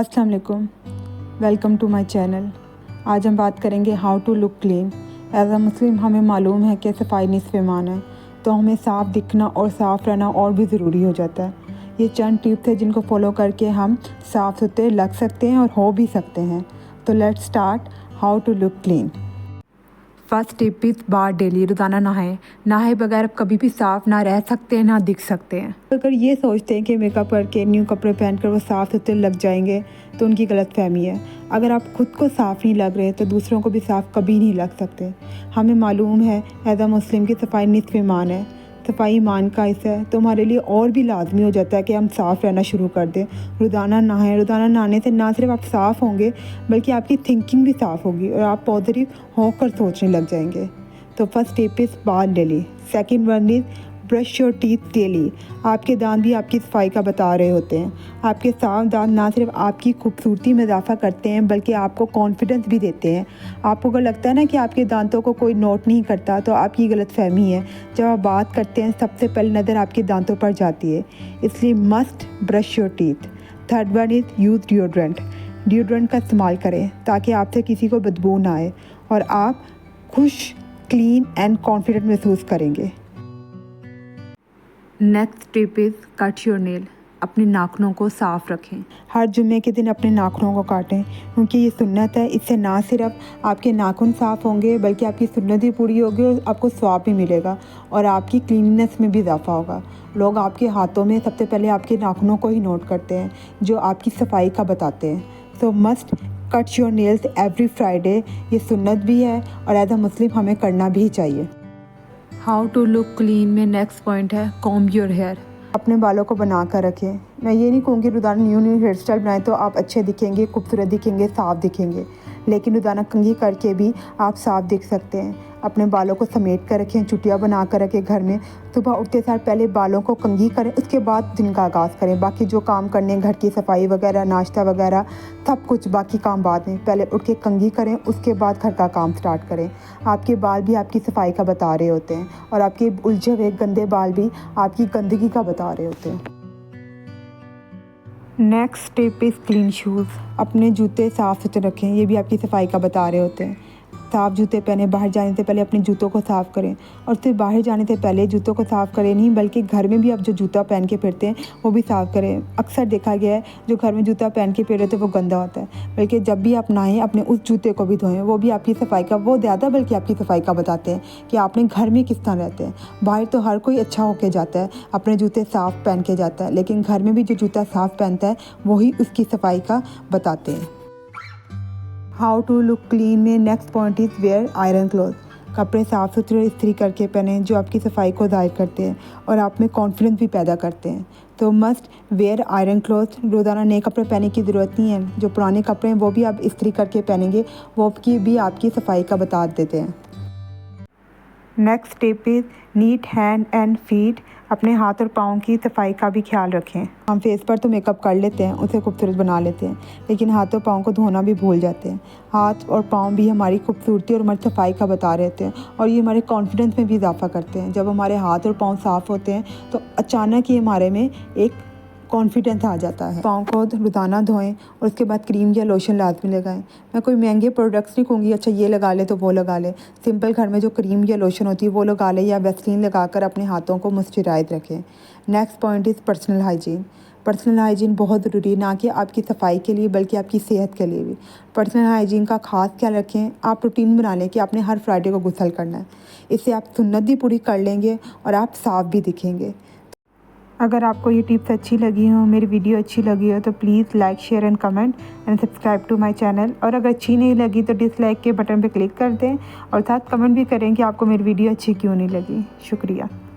अस्सलाम वालेकुम, welcome to my channel. आज हम बात करेंगे how to look clean. As a Muslim हमें मालूम है कि सफाई निस्फ़ ईमान है, तो हमें साफ़ दिखना और साफ़ रहना और भी ज़रूरी हो जाता है। ये चंद टिप्स है जिनको फॉलो करके हम साफ़ सुथरे लग सकते हैं और हो भी सकते हैं। तो let's start how to look clean. First tip is bath daily, रोज़ाना नहाए बगैर आप कभी भी साफ़ ना रह सकते हैं ना दिख सकते हैं। अगर ये सोचते हैं कि मेकअप करके न्यू कपड़े पहनकर वो साफ़ सुथरे लग जाएंगे तो उनकी गलतफहमी है। अगर आप खुद को साफ़ नहीं लग रहे तो दूसरों को भी साफ़ कभी नहीं लग सकते। हमें मालूम है एज अ मुस्लिम की सफाई निस्फ़ ईमान है, सफाई ईमान का हिस्सा है, तो हमारे लिए और भी लाजमी हो जाता है कि हम साफ़ रहना शुरू कर दें। रोज़ाना नहाएं। रोज़ाना नहाने से ना सिर्फ आप साफ़ होंगे बल्कि आपकी थिंकिंग भी साफ़ होगी और आप पॉजिटिव होकर सोचने लग जाएंगे। तो first tip is bath daily. Second one is brush your teeth daily. आपके दांत भी आपकी सफाई का बता रहे होते हैं। आपके साफ दांत ना सिर्फ आपकी खूबसूरती में इजाफा करते हैं बल्कि आपको कॉन्फिडेंस भी देते हैं। आपको अगर लगता है ना कि आपके दांतों को कोई नोट नहीं करता तो आपकी गलतफहमी है। जब आप बात करते हैं सबसे पहले नज़र आपके दांतों पर जाती है, इसलिए must brush your teeth. Third one is use deodorant का इस्तेमाल करें ताकि आपसे किसी को बदबू ना आए और आप खुश, क्लीन एंड कॉन्फिडेंट महसूस करेंगे। Next tip is cut your nail. अपने नाखूनों को साफ़ रखें। हर जुम्मे के दिन अपने नाखूनों को काटें क्योंकि ये सुन्नत है। इससे ना सिर्फ आपके नाखून साफ़ होंगे बल्कि आपकी सुन्नत भी पूरी होगी और आपको सवाब भी मिलेगा और आपकी क्लीननेस में भी इजाफा होगा। लोग आपके हाथों में सबसे पहले आपके नाखूनों को ही नोट करते हैं जो आपकी सफाई का बताते हैं। सो must cut your nails every Friday. ये सुन्नत भी है और एज अ मुस्लिम हमें करना भी चाहिए। हाउ टू लुक क्लीन में नेक्स्ट पॉइंट है कॉम्ब योर हेयर। अपने बालों को बना कर रखें। मैं ये नहीं कहूँगी रोज़ाना न्यू हेयर स्टाइल बनाएं तो आप अच्छे दिखेंगे, खूबसूरत दिखेंगे, साफ़ दिखेंगे, लेकिन रोज़ाना कंघी करके भी आप साफ़ दिख सकते हैं। अपने बालों को समेट कर रखें, चुटिया बना कर रखें घर में। सुबह उठते सार पहले बालों को कंघी करें, उसके बाद दिन का आगाज़ करें। बाकी जो काम करने घर की सफाई वगैरह, नाश्ता वगैरह, सब कुछ बाकी काम बाद में। पहले उठ के कंघी करें, उसके बाद घर का काम स्टार्ट करें। आपके बाल भी आपकी सफाई का बता रहे होते हैं और आपके उलझे हुए गंदे बाल भी आपकी गंदगी का बता रहे होते हैं। Next tip is clean shoes. अपने जूते साफ़ सुथरे रखें, ये भी आपकी सफाई का बता रहे होते हैं। साफ़ जूते पहने, बाहर जाने से पहले अपने जूतों को साफ़ करें और सिर्फ बाहर जाने से पहले जूतों को साफ़ करें नहीं बल्कि घर में भी आप जो जूता पहन के फिरते हैं वो भी साफ़ करें। अक्सर देखा गया है जो घर में जूता पहन के फिर रहे थे वो गंदा होता है, बल्कि जब भी आप नहाएं अपने उस जूते को भी धोएं। वो भी आपकी सफाई का वो ज़्यादा बल्कि आपकी सफाई का बताते हैं कि आपने घर में किस तरह रहते हैं। बाहर तो हर कोई अच्छा होके जाता है, अपने जूते साफ़ पहन के जाता है, लेकिन घर में भी जो जूता साफ़ पहनता है वही उसकी सफाई का बताते हैं। हाउ टू लुक क्लीन में next point is wear iron cloth. कपड़े साफ़ सुथरे इस्त्री करके पहने जो आपकी सफाई को ज़ाहिर करते हैं और आप में कॉन्फिडेंस भी पैदा करते हैं। तो मस्ट वेयर आयरन क्लॉथ। रोज़ाना नए कपड़े पहनने की ज़रूरत नहीं है, जो पुराने कपड़े हैं वो भी आप इस्त्री करके पहनेंगे, वो भी आपकी सफाई का बता देते हैं। Next tip is neat hand and feet. अपने हाथ और पाँव की सफाई का भी ख्याल रखें। हम फेस पर तो मेकअप कर लेते हैं, उसे खूबसूरत बना लेते हैं, लेकिन हाथ और पाँव को धोना भी भूल जाते हैं। हाथ और पाँव भी हमारी खूबसूरती और हमारी सफाई का बता रहते हैं और ये हमारे कॉन्फिडेंस में भी इजाफा करते हैं। जब हमारे हाथ और पाँव साफ़ होते हैं तो अचानक ही हमारे में एक कॉन्फिडेंस आ जाता है। पाँव को रोज़ाना धोएं और उसके बाद क्रीम या लोशन लाजमी लगाएं। मैं कोई महंगे प्रोडक्ट्स नहीं कहूँगी अच्छा ये लगा ले तो वो लगा ले। सिंपल घर में जो क्रीम या लोशन होती है वो लगा ले या वैसलीन लगाकर अपने हाथों को मॉइस्चराइज रखें। Next point is personal hygiene. Personal hygiene बहुत ज़रूरी है, ना कि आपकी सफाई के लिए बल्कि आपकी सेहत के लिए भी। पर्सनल हाइजीन का खास ख्याल रखें। आप रूटीन बना लें कि आपने हर फ्राइडे को गुस्ल करना है। इससे आप सुन्नत भी पूरी कर लेंगे और आप साफ़ भी दिखेंगे। अगर आपको ये टिप्स अच्छी लगी हो, मेरी वीडियो अच्छी लगी हो तो please like, share and comment and subscribe to my channel. और अगर अच्छी नहीं लगी तो डिसलाइक के बटन पे क्लिक कर दें और साथ कमेंट भी करें कि आपको मेरी वीडियो अच्छी क्यों नहीं लगी। शुक्रिया।